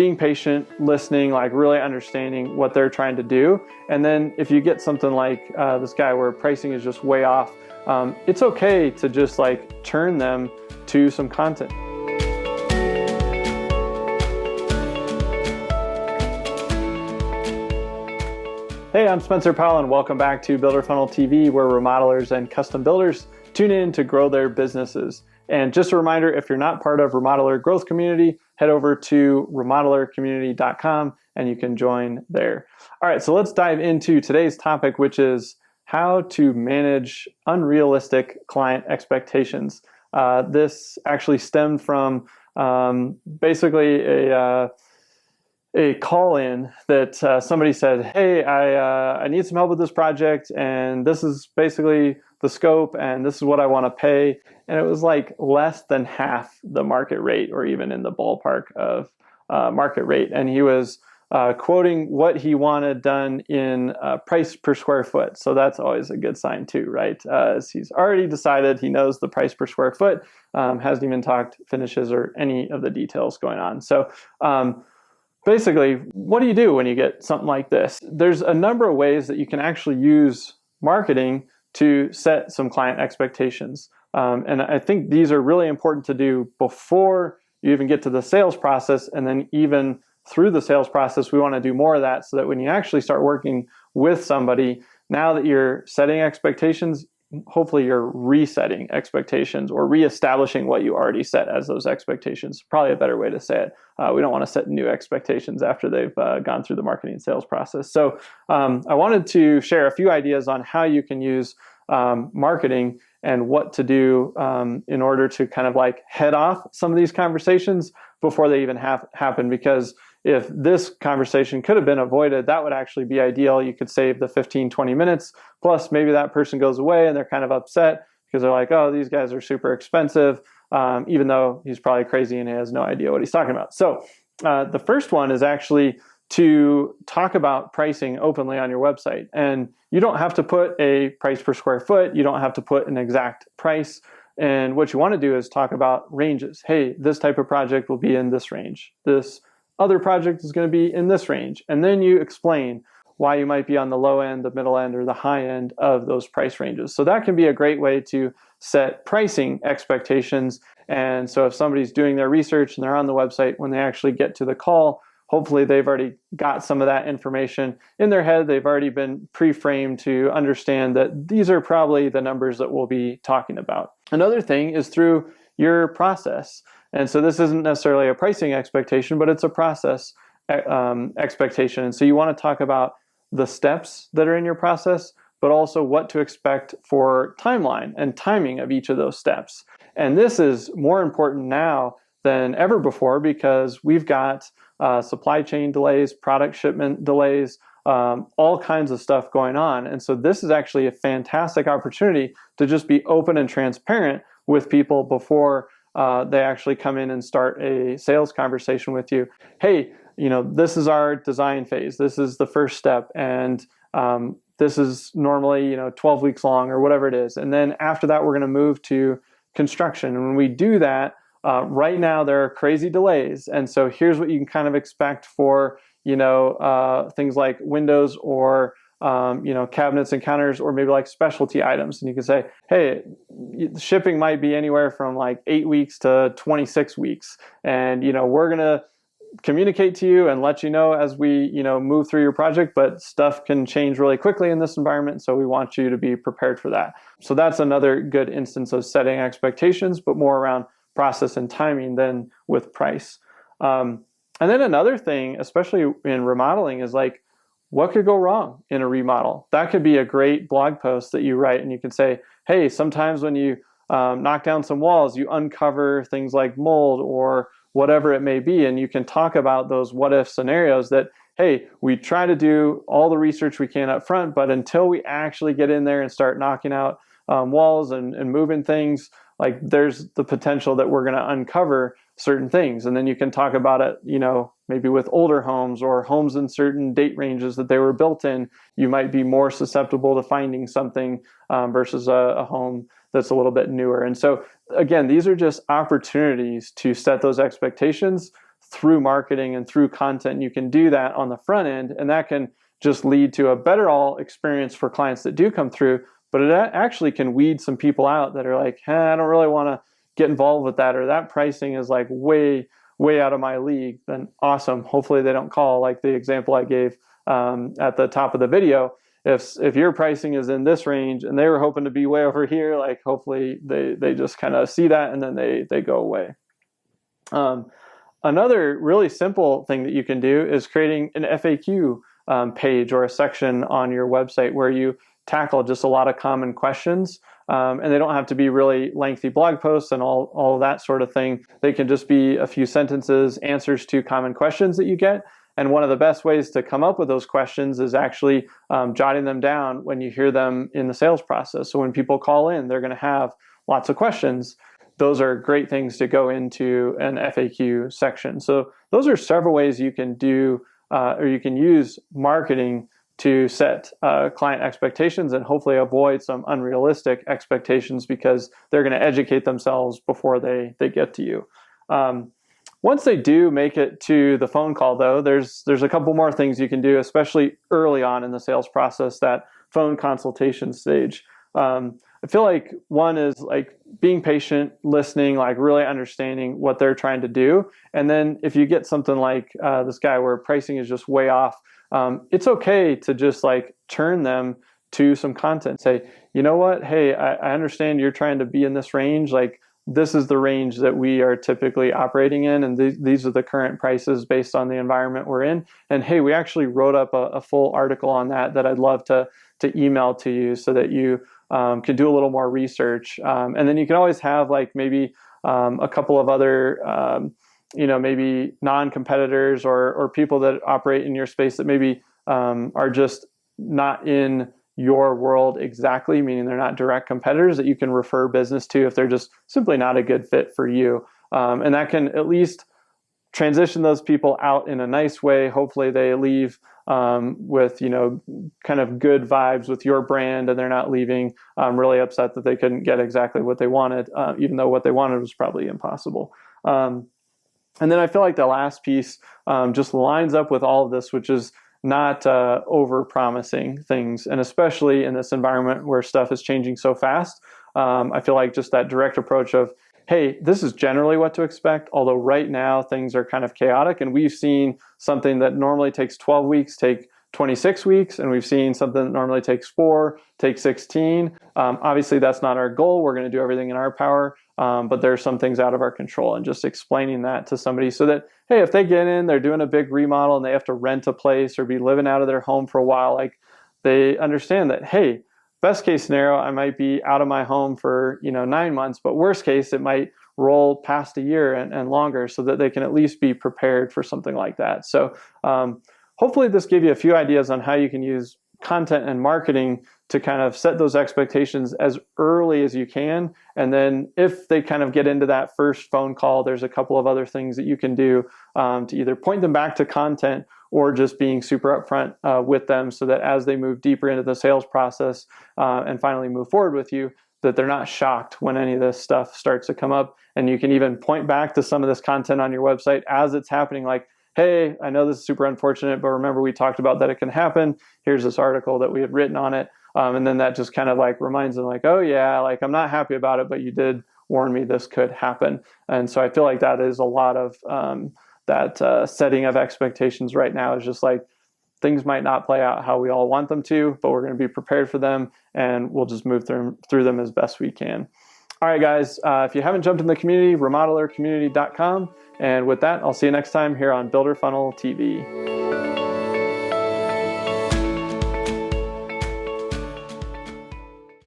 being patient, listening, like really understanding what they're trying to do. And then if you get something like this guy where pricing is just way off, it's okay to just like turn them to some content. Hey, I'm Spencer Powell, and welcome back to Builder Funnel TV, where remodelers and custom builders tune in to grow their businesses. And just a reminder, if you're not part of Remodeler Growth Community, head over to remodelercommunity.com and you can join there. All right, so let's dive into today's topic, which is how to manage unrealistic client expectations. This actually stemmed from basically a call-in that somebody said, hey, I need some help with this project, and this is basically the scope, and this is what I want to pay. And it was like less than half the market rate, or even in the ballpark of market rate. And he was quoting what he wanted done in price per square foot. So that's always a good sign too, right? As he's already decided, he knows the price per square foot, hasn't even talked finishes or any of the details going on. So basically, what do you do when you get something like this? There's a number of ways that you can actually use marketing to set some client expectations. And I think these are really important to do before you even get to the sales process. And then even through the sales process, we want to do more of that so that when you actually start working with somebody, now that you're setting expectations, hopefully you're resetting expectations or reestablishing what you already set as those expectations. Probably a better way to say it. We don't want to set new expectations after they've gone through the marketing and sales process. So I wanted to share a few ideas on how you can use marketing and what to do in order to kind of like head off some of these conversations before they even happen. Because if this conversation could have been avoided, that would actually be ideal. You could save the 15, 20 minutes. Plus, maybe that person goes away and they're kind of upset because they're like, oh, these guys are super expensive, even though he's probably crazy and he has no idea what he's talking about. So the first one is actually to talk about pricing openly on your website. And you don't have to put a price per square foot. You don't have to put an exact price. And what you want to do is talk about ranges. Hey, this type of project will be in this range. This other project is going to be in this range. And then you explain why you might be on the low end, the middle end, or the high end of those price ranges. So that can be a great way to set pricing expectations. And so if somebody's doing their research and they're on the website, when they actually get to the call, hopefully they've already got some of that information in their head. They've already been pre-framed to understand that these are probably the numbers that we'll be talking about. Another thing is through your process. And so this isn't necessarily a pricing expectation, but it's a process expectation. And so you want to talk about the steps that are in your process, but also what to expect for timeline and timing of each of those steps. And this is more important now than ever before because we've got supply chain delays, product shipment delays, all kinds of stuff going on. And so this is actually a fantastic opportunity to just be open and transparent with people before they actually come in and start a sales conversation with you. Hey, this is our design phase. This is the first step. And this is normally, 12 weeks long or whatever it is. And then after that, we're going to move to construction. And when we do that, right now there are crazy delays. And so here's what you can kind of expect for, things like windows or, cabinets and counters, or maybe like specialty items. And you can say, hey, shipping might be anywhere from like 8 weeks to 26 weeks. And, we're going to communicate to you and let you know as we, move through your project, but stuff can change really quickly in this environment. So we want you to be prepared for that. So that's another good instance of setting expectations, but more around process and timing than with price. And then another thing, especially in remodeling, is like, what could go wrong in a remodel? That could be a great blog post that you write, and you can say, hey, sometimes when you knock down some walls, you uncover things like mold or whatever it may be, and you can talk about those what-if scenarios that, hey, we try to do all the research we can up front, but until we actually get in there and start knocking out walls and moving things, like there's the potential that we're going to uncover certain things. And then you can talk about it, maybe with older homes or homes in certain date ranges that they were built in. You might be more susceptible to finding something versus a home that's a little bit newer. And so again, these are just opportunities to set those expectations through marketing and through content. You can do that on the front end, and that can just lead to a better all experience for clients that do come through. But it actually can weed some people out that are like, I don't really want to get involved with that, or that pricing is like way out of my league. Then awesome. Hopefully they don't call, like the example I gave at the top of the video. If your pricing is in this range and they were hoping to be way over here, like hopefully they just kind of see that and then they go away. Another really simple thing that you can do is creating an FAQ page or a section on your website where you tackle just a lot of common questions. And they don't have to be really lengthy blog posts and all of that sort of thing. They can just be a few sentences, answers to common questions that you get. And one of the best ways to come up with those questions is actually jotting them down when you hear them in the sales process. So when people call in, they're going to have lots of questions. Those are great things to go into an FAQ section. So those are several ways you can do or you can use marketing to set client expectations and hopefully avoid some unrealistic expectations, because they're going to educate themselves before they get to you. Once they do make it to the phone call, though, there's a couple more things you can do, especially early on in the sales process, that phone consultation stage. I feel like one is like being patient, listening, like really understanding what they're trying to do. And then if you get something like this guy where pricing is just way off, it's okay to just like turn them to some content. Say, you know what? Hey, I understand you're trying to be in this range. Like, this is the range that we are typically operating in, and these are the current prices based on the environment we're in. And hey, we actually wrote up a full article on that I'd love to email to you so that you can do a little more research. And then you can always have like maybe a couple of other maybe non-competitors or people that operate in your space that maybe are just not in your world exactly, meaning they're not direct competitors, that you can refer business to if they're just simply not a good fit for you. And that can at least transition those people out in a nice way. Hopefully they leave with, kind of good vibes with your brand, and they're not leaving really upset that they couldn't get exactly what they wanted, even though what they wanted was probably impossible. And then I feel like the last piece just lines up with all of this, which is not over-promising things. And especially in this environment where stuff is changing so fast, I feel like just that direct approach of, hey, this is generally what to expect, although right now things are kind of chaotic. And we've seen something that normally takes 12 weeks take 26 weeks, and we've seen something that normally takes 4 take 16. Obviously, that's not our goal. We're going to do everything in our power, but there are some things out of our control, and just explaining that to somebody so that, hey, if they get in, they're doing a big remodel and they have to rent a place or be living out of their home for a while, like they understand that, hey, best case scenario, I might be out of my home for 9 months, but worst case, it might roll past a year and longer, so that they can at least be prepared for something like that. So hopefully this gave you a few ideas on how you can use content and marketing to kind of set those expectations as early as you can. And then if they kind of get into that first phone call, there's a couple of other things that you can do to either point them back to content or just being super upfront with them, so that as they move deeper into the sales process and finally move forward with you, that they're not shocked when any of this stuff starts to come up. And you can even point back to some of this content on your website as it's happening, like, hey, I know this is super unfortunate, but remember we talked about that it can happen. Here's this article that we had written on it. And then that just kind of like reminds them like, oh yeah, like I'm not happy about it, but you did warn me this could happen. And so I feel like that is a lot of that setting of expectations right now is just like, things might not play out how we all want them to, but we're going to be prepared for them, and we'll just move through them as best we can. All right, guys, if you haven't jumped in the community, remodelercommunity.com. And with that, I'll see you next time here on Builder Funnel TV.